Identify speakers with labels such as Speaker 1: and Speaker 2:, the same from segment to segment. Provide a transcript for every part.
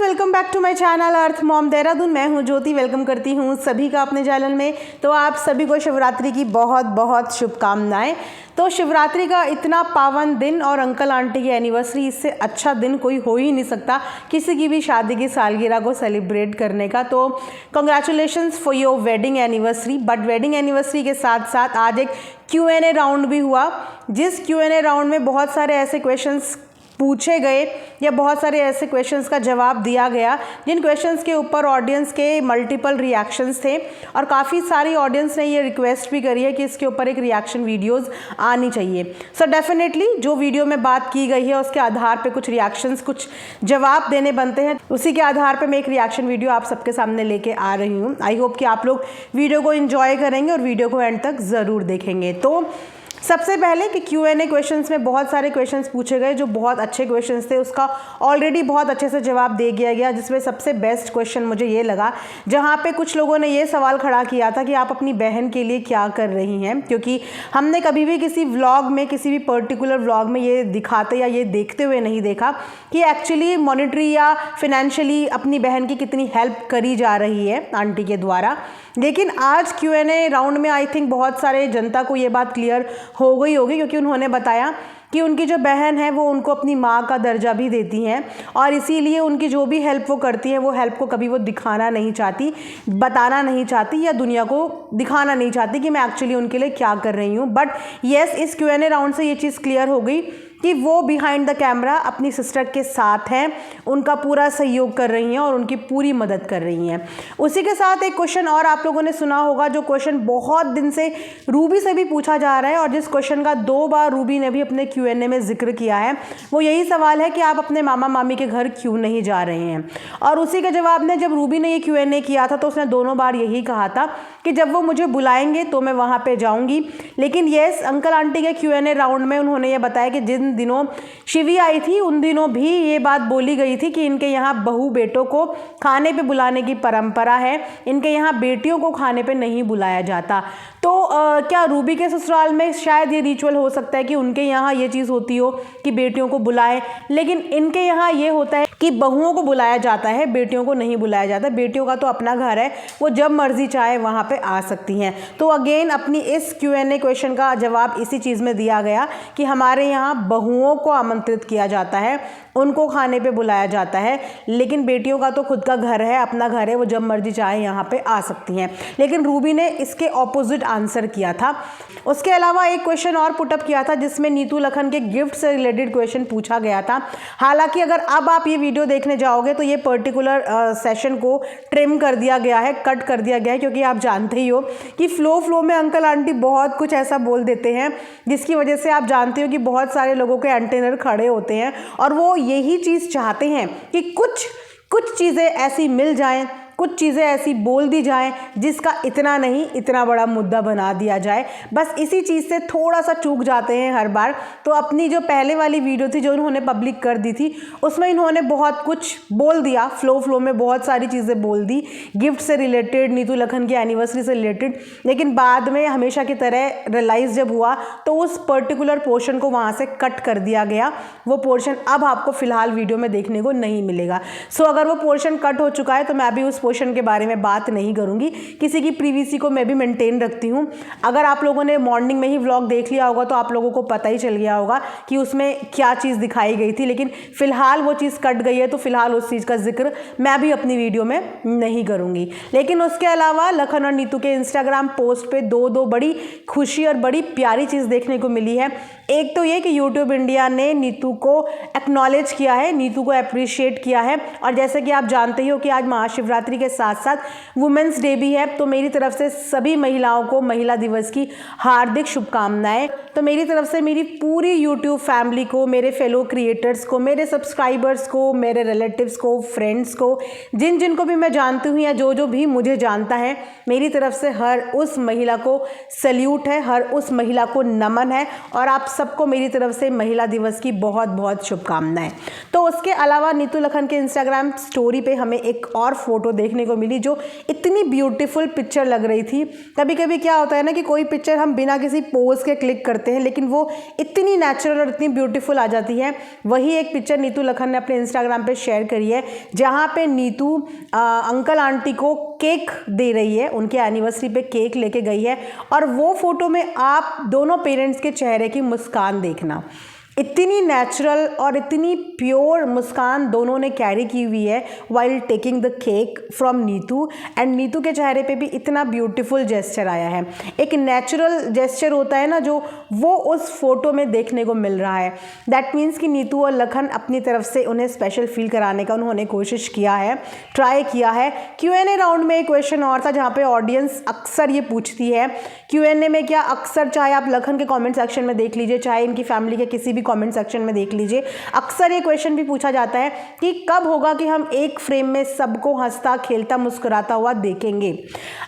Speaker 1: Friends, welcome back to my channel earth mom Dehradun. मैं हूं ज्योति। Welcome करती हूं सभी का अपने चैनल में। तो आप सभी को शिवरात्रि की बहुत बहुत शुभकामनाएं। तो शिवरात्रि का इतना पावन दिन और अंकल आंटी की एनिवर्सरी, इससे अच्छा दिन कोई हो ही नहीं सकता किसी की भी शादी की सालगिरह को सेलिब्रेट करने का। तो congratulations for your wedding anniversary. But wedding anniversary के साथ साथ आज एक Q&A राउंड भी हुआ, जिस Q&A राउंड में बहुत सारे ऐसे क्वेश्चंस पूछे गए या बहुत सारे ऐसे क्वेश्चंस का जवाब दिया गया जिन क्वेश्चंस के ऊपर ऑडियंस के मल्टीपल रिएक्शंस थे। और काफ़ी सारी ऑडियंस ने ये रिक्वेस्ट भी करी है कि इसके ऊपर एक रिएक्शन वीडियोस आनी चाहिए। सो डेफिनेटली जो वीडियो में बात की गई है उसके आधार पे कुछ रिएक्शंस, कुछ जवाब देने बनते हैं। उसी के आधार पे मैं एक रिएक्शन वीडियो आप सबके सामने लेके आ रही हूँ। आई होप कि आप लोग वीडियो को एंजॉय करेंगे और वीडियो को एंड तक ज़रूर देखेंगे। तो सबसे पहले कि Q&A क्वेश्चंस में बहुत सारे क्वेश्चंस पूछे गए जो बहुत अच्छे क्वेश्चंस थे, उसका ऑलरेडी बहुत अच्छे से जवाब दे दिया गया। जिसमें सबसे बेस्ट क्वेश्चन मुझे ये लगा जहाँ पे कुछ लोगों ने ये सवाल खड़ा किया था कि आप अपनी बहन के लिए क्या कर रही हैं, क्योंकि हमने कभी भी किसी व्लॉग में, किसी भी पर्टिकुलर व्लॉग में ये दिखाते या ये देखते हुए नहीं देखा कि एक्चुअली मॉनेटरी या फिनेंशियली अपनी बहन की कितनी हेल्प करी जा रही है आंटी के द्वारा। लेकिन आज Q&A राउंड में आई थिंक बहुत सारे जनता को ये बात क्लियर हो गई होगी, क्योंकि उन्होंने बताया कि उनकी जो बहन है वो उनको अपनी माँ का दर्जा भी देती हैं और इसीलिए उनकी जो भी हेल्प वो करती हैं वो हेल्प को कभी वो दिखाना नहीं चाहती, बताना नहीं चाहती या दुनिया को दिखाना नहीं चाहती कि मैं एक्चुअली उनके लिए क्या कर रही हूँ। बट येस, इस Q&A राउंड से ये चीज़ क्लियर हो गई कि वो बिहाइंड द कैमरा अपनी सिस्टर के साथ हैं, उनका पूरा सहयोग कर रही हैं और उनकी पूरी मदद कर रही हैं। उसी के साथ एक क्वेश्चन और आप लोगों ने सुना होगा, जो क्वेश्चन बहुत दिन से रूबी से भी पूछा जा रहा है और जिस क्वेश्चन का 2 बार रूबी ने भी अपने Q&A में जिक्र किया है, वो यही सवाल है कि आप अपने मामा मामी के घर क्यों नहीं जा रहे हैं। और उसी के जवाब में जब रूबी ने ये Q&A किया था तो उसने दोनों बार यही कहा था कि जब वो मुझे बुलाएंगे तो मैं वहाँ पर जाऊँगी। लेकिन येस, अंकल आंटी के Q&A राउंड में उन्होंने ये बताया कि जिन दिनों शिवी आई थी उन दिनों भी ये बात बोली गई थी कि इनके यहाँ बहू बेटों को खाने पे बुलाने की परंपरा है, इनके यहाँ बेटियों को खाने पे नहीं बुलाया जाता। तो क्या रूबी के ससुराल में शायद ये रिचुअल हो सकता है कि उनके यहाँ ये चीज़ होती हो कि बेटियों को बुलाएं, लेकिन इनके यहाँ ये होता है कि बहुओं को बुलाया जाता है, बेटियों को नहीं बुलाया जाता। बेटियों का तो अपना घर है, वो जब मर्जी चाहे वहाँ पे आ सकती हैं। तो अगेन अपनी इस Q&A क्वेश्चन का जवाब इसी चीज़ में दिया गया कि हमारे यहाँ बहुओं को आमंत्रित किया जाता है, उनको खाने पे बुलाया जाता है, लेकिन बेटियों का तो खुद का घर है, अपना घर है, वो जब मर्जी चाहे यहाँ पे आ सकती हैं। लेकिन रूबी ने इसके ऑपोजिट आंसर किया था। उसके अलावा एक क्वेश्चन और पुटअप किया था जिसमें नीतू लखन के गिफ्ट से रिलेटेड क्वेश्चन पूछा गया था। हालांकि अगर अब आप ये वीडियो देखने जाओगे तो ये पर्टिकुलर सेशन को ट्रिम कर दिया गया है, कट कर दिया गया है, क्योंकि आप जानते ही हो कि फ्लो में अंकल आंटी बहुत कुछ ऐसा बोल देते हैं जिसकी वजह से आप जानते हो कि बहुत सारे लोगों के एंटेनर खड़े होते हैं और वो यही चीज़ चाहते हैं कि कुछ चीज़ें ऐसी मिल जाएं, कुछ चीज़ें ऐसी बोल दी जाएं जिसका इतना नहीं इतना बड़ा मुद्दा बना दिया जाए। बस इसी चीज़ से थोड़ा सा चूक जाते हैं हर बार। तो अपनी जो पहले वाली वीडियो थी जो उन्होंने पब्लिक कर दी थी उसमें इन्होंने बहुत कुछ बोल दिया, फ्लो में बहुत सारी चीज़ें बोल दी गिफ्ट से रिलेटेड, नीतू लखन की एनिवर्सरी से रिलेटेड। लेकिन बाद में हमेशा की तरह रियलाइज़ जब हुआ तो उस पर्टिकुलर पोर्शन को वहाँ से कट कर दिया गया। वो पोर्शन अब आपको फ़िलहाल वीडियो में देखने को नहीं मिलेगा। सो अगर वो पोर्शन कट हो चुका है तो मैं भी उस पोर्शन के बारे में बात नहीं करूंगी। किसी की प्रीवीसी को मैं भी मेंटेन रखती हूं। अगर आप लोगों ने मॉर्निंग में ही व्लॉग देख लिया होगा तो आप लोगों को पता ही चल गया होगा कि उसमें क्या चीज़ दिखाई गई थी। लेकिन फिलहाल वो चीज़ कट गई है तो फिलहाल उस चीज़ का जिक्र मैं भी अपनी वीडियो में नहीं करूंगी। लेकिन उसके अलावा लखन और नीतू के इंस्टाग्राम पोस्ट पे दो बड़ी खुशी और बड़ी प्यारी चीज़ देखने को मिली है। एक तो ये कि यूट्यूब इंडिया ने नीतू को एक्नॉलेज किया है, नीतू को अप्रिशिएट किया है। और जैसे कि आप जानते ही हो कि आज महाशिवरात्रि के साथ साथ वुमेंस डे भी है, तो मेरी तरफ से सभी महिलाओं को महिला दिवस की हार्दिक शुभकामनाएं। तो मेरी तरफ से मेरी पूरी यूट्यूब फैमिली को, मेरे फेलो क्रिएटर्स को, मेरे सब्सक्राइबर्स को, मेरे रिलेटिव्स को, फ्रेंड्स को, जिन को भी मैं जानती हूँ या जो भी मुझे जानता है, मेरी तरफ से हर उस महिला को सल्यूट है, हर उस महिला को नमन है और आप सबको मेरी तरफ से महिला दिवस की बहुत बहुत शुभकामनाएं। तो उसके अलावा नीतू लखन के इंस्टाग्राम स्टोरी पे हमें एक और फोटो देखने देखने को मिली, जो इतनी ब्यूटीफुल पिक्चर लग रही थी। कभी कभी क्या होता है ना कि कोई पिक्चर हम बिना किसी पोज के क्लिक करते हैं लेकिन वो इतनी नेचुरल और इतनी ब्यूटीफुल आ जाती है। वही एक पिक्चर नीतू लखन ने अपने इंस्टाग्राम पे शेयर करी है, जहाँ पे नीतू अंकल आंटी को केक दे रही है, उनके एनिवर्सरी पे केक लेके गई है, और वो फोटो में आप दोनों पेरेंट्स के चेहरे की मुस्कान देखना, इतनी नेचुरल और इतनी प्योर मुस्कान दोनों ने कैरी की हुई है while taking the cake from Neetu. And Neetu के चेहरे पे भी इतना ब्यूटीफुल जेस्चर आया है, एक नेचुरल जेस्चर होता है ना जो वो उस फोटो में देखने को मिल रहा है। दैट मीन्स कि नीतू और लखन अपनी तरफ से उन्हें स्पेशल फील कराने का उन्होंने कोशिश किया है, ट्राई किया है। Q&A राउंड में एक क्वेश्चन और था जहाँ पे ऑडियंस अक्सर ये पूछती है, Q&A में क्या अक्सर, चाहे आप लखन के कॉमेंट सेक्शन में देख लीजिए, चाहे इनकी फैमिली के किसी भी कमेंट सेक्शन में देख लीजिए, अक्सर ये क्वेश्चन भी पूछा जाता है कि कब होगा कि हम एक फ्रेम में सबको हंसता खेलता मुस्कुराता हुआ देखेंगे।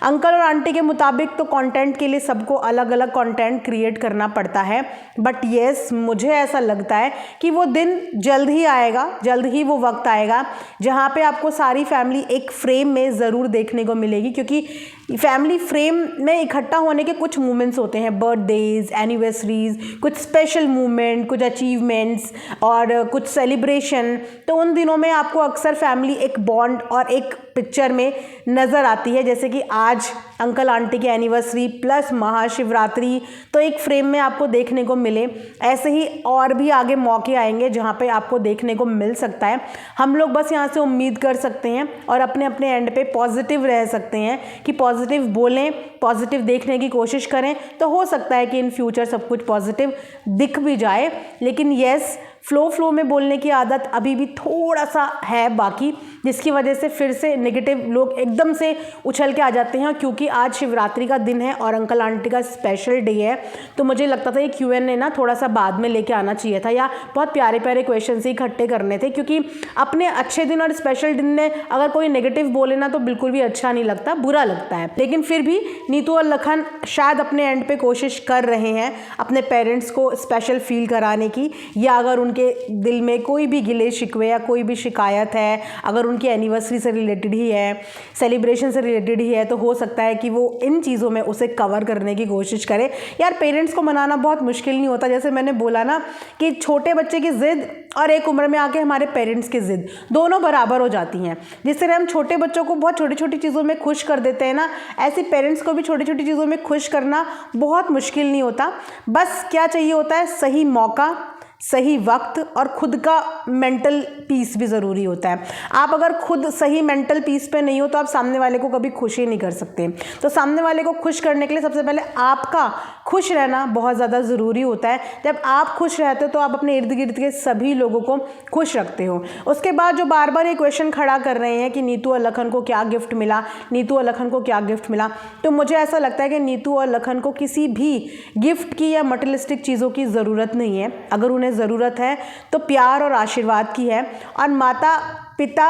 Speaker 1: अंकल और आंटी के मुताबिक तो कंटेंट के लिए सबको अलग अलग कंटेंट क्रिएट करना पड़ता है, बट येस मुझे ऐसा लगता है कि वो दिन जल्द ही आएगा, जल्द ही वो वक्त आएगा जहाँ पे आपको सारी फैमिली एक फ्रेम में ज़रूर देखने को मिलेगी, क्योंकि फैमिली फ्रेम में इकट्ठा होने के कुछ मोमेंट्स होते हैं, बर्थडेज, एनिवर्सरीज, कुछ स्पेशल मोमेंट, कुछ अचीवमेंट्स और कुछ सेलिब्रेशन। तो उन दिनों में आपको अक्सर फैमिली एक बॉन्ड और एक पिक्चर में नज़र आती है, जैसे कि आज अंकल आंटी की एनिवर्सरी प्लस महाशिवरात्रि, तो एक फ्रेम में आपको देखने को मिले। ऐसे ही और भी आगे मौके आएंगे जहाँ पे आपको देखने को मिल सकता है। हम लोग बस यहाँ से उम्मीद कर सकते हैं और अपने अपने एंड पे पॉजिटिव रह सकते हैं कि पॉजिटिव बोलें, पॉजिटिव देखने की कोशिश करें, तो हो सकता है कि इन फ्यूचर सब कुछ पॉजिटिव दिख भी जाए। लेकिन येस, फ्लो में बोलने की आदत अभी भी थोड़ा सा है बाकी, जिसकी वजह से फिर से नेगेटिव लोग एकदम से उछल के आ जाते हैं। क्योंकि आज शिवरात्रि का दिन है और अंकल आंटी का स्पेशल डे है, तो मुझे लगता था ये Q&A ना थोड़ा सा बाद में लेके आना चाहिए था, या बहुत प्यारे प्यारे क्वेश्चन से इकट्ठे करने थे, क्योंकि अपने अच्छे दिन और स्पेशल दिन में अगर कोई नेगेटिव बोले ना तो बिल्कुल भी अच्छा नहीं लगता, बुरा लगता है। लेकिन फिर भी नीतू और लखन शायद अपने एंड पे कोशिश कर रहे हैं अपने पेरेंट्स को स्पेशल फील कराने की, या अगर उनके दिल में कोई भी गिले शिकवे या कोई भी शिकायत है, अगर उनकी एनिवर्सरी से रिलेटेड ही है, सेलिब्रेशन से रिलेटेड ही है, तो हो सकता है कि वो इन चीज़ों में उसे कवर करने की कोशिश करे। यार पेरेंट्स को मनाना बहुत मुश्किल नहीं होता, जैसे मैंने बोला ना कि छोटे बच्चे की ज़िद और एक उम्र में आके हमारे पेरेंट्स की ज़िद दोनों बराबर हो जाती हैं। जिस तरह हम छोटे बच्चों को बहुत छोटी छोटी चीज़ों में खुश कर देते हैं ना, ऐसे पेरेंट्स को भी छोटी छोटी चीज़ों में खुश करना बहुत मुश्किल नहीं होता। बस क्या चाहिए होता है, सही मौका, सही वक्त और खुद का मेंटल पीस भी ज़रूरी होता है। आप अगर खुद सही मेंटल पीस पे नहीं हो तो आप सामने वाले को कभी खुश ही नहीं कर सकते। तो सामने वाले को खुश करने के लिए सबसे पहले आपका खुश रहना बहुत ज़्यादा ज़रूरी होता है। जब आप खुश रहते हो तो आप अपने इर्द गिर्द के सभी लोगों को खुश रखते हो। उसके बाद जो बार बार ये क्वेश्चन खड़ा कर रहे हैं कि नीतू और लखन को क्या गिफ्ट मिला, नीतू और लखन को क्या गिफ्ट मिला, तो मुझे ऐसा लगता है कि नीतू और लखन को किसी भी गिफ्ट की या मटेरियलिस्टिक चीज़ों की ज़रूरत नहीं है। अगर उन्हें ज़रूरत है तो प्यार और आशीर्वाद की है। और माता पिता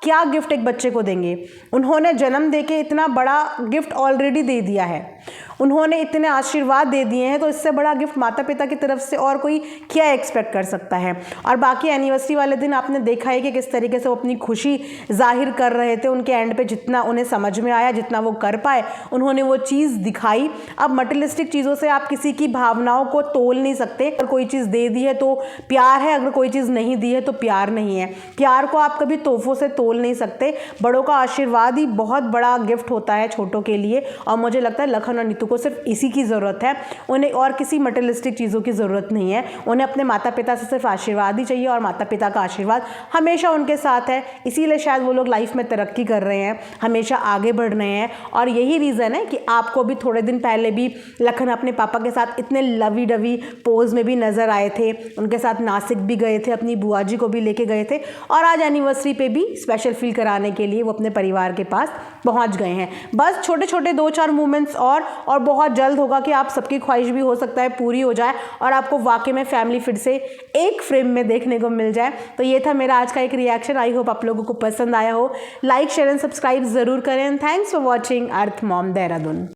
Speaker 1: क्या गिफ्ट एक बच्चे को देंगे, उन्होंने जन्म देके इतना बड़ा गिफ्ट ऑलरेडी दे दिया है, उन्होंने इतने आशीर्वाद दे दिए हैं, तो इससे बड़ा गिफ्ट माता पिता की तरफ से और कोई क्या एक्सपेक्ट कर सकता है। और बाकी एनिवर्सरी वाले दिन आपने देखा है कि किस तरीके से वो अपनी खुशी जाहिर कर रहे थे। उनके एंड पे जितना उन्हें समझ में आया, जितना वो कर पाए, उन्होंने वो चीज़ दिखाई। अब मटेरियलिस्टिक चीज़ों से आप किसी की भावनाओं को तोल नहीं सकते। अगर कोई चीज़ दे दी है तो प्यार है, अगर कोई चीज़ नहीं दी है तो प्यार नहीं है। प्यार को आप कभी तोहफों से तोल नहीं सकते। बड़ों का आशीर्वाद ही बहुत बड़ा गिफ्ट होता है छोटों के लिए। और मुझे लगता है लखन और नीतू को सिर्फ इसी की ज़रूरत है, उन्हें और किसी मटेरियलिस्टिक चीज़ों की ज़रूरत नहीं है। उन्हें अपने माता पिता से सिर्फ आशीर्वाद ही चाहिए और माता पिता का आशीर्वाद हमेशा उनके साथ है। इसीलिए शायद वो लोग लाइफ में तरक्की कर रहे हैं, हमेशा आगे बढ़ रहे हैं। और यही रीज़न है कि आपको भी थोड़े दिन पहले भी लखन अपने पापा के साथ इतने लवी डवी पोज में भी नज़र आए थे, उनके साथ नासिक भी गए थे, अपनी बुआ जी को भी लेके गए थे, और आज एनिवर्सरी पे भी स्पेशल फील कराने के लिए वो अपने परिवार के पास पहुंच गए हैं। बस छोटे छोटे 2-4 मोमेंट्स और बहुत जल्द होगा कि आप सबकी ख्वाहिश भी हो सकता है पूरी हो जाए और आपको वाकई में फैमिली फिर से एक फ्रेम में देखने को मिल जाए। तो ये था मेरा आज का एक रिएक्शन। आई होप आप लोगों को पसंद आया हो। लाइक शेयर एंड सब्सक्राइब ज़रूर करें। Thanks for watching earth mom Dehradun.